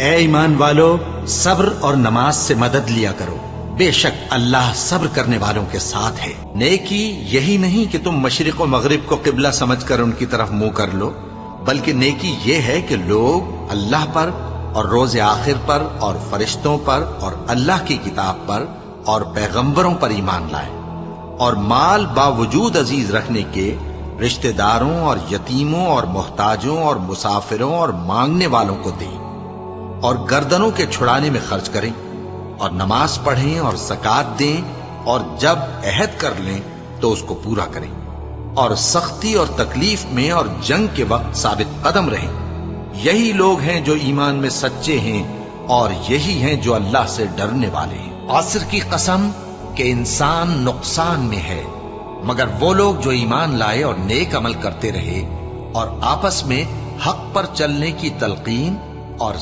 اے ایمان والو، صبر اور نماز سے مدد لیا کرو، بے شک اللہ صبر کرنے والوں کے ساتھ ہے۔ نیکی یہی نہیں کہ تم مشرق و مغرب کو قبلہ سمجھ کر ان کی طرف منہ کر لو، بلکہ نیکی یہ ہے کہ لوگ اللہ پر اور روز آخر پر اور فرشتوں پر اور اللہ کی کتاب پر اور پیغمبروں پر ایمان لائیں، اور مال باوجود عزیز رکھنے کے رشتہ داروں اور یتیموں اور محتاجوں اور مسافروں اور مانگنے والوں کو دیں، اور گردنوں کے چھڑانے میں خرچ کریں، اور نماز پڑھیں اور زکوٰۃ دیں، اور جب عہد کر لیں تو اس کو پورا کریں، اور سختی اور تکلیف میں اور جنگ کے وقت ثابت قدم رہیں۔ یہی لوگ ہیں جو ایمان میں سچے ہیں، اور یہی ہیں جو اللہ سے ڈرنے والے ہیں۔ عصر کی قسم کہ انسان نقصان میں ہے، مگر وہ لوگ جو ایمان لائے اور نیک عمل کرتے رہے اور آپس میں حق پر چلنے کی تلقین اور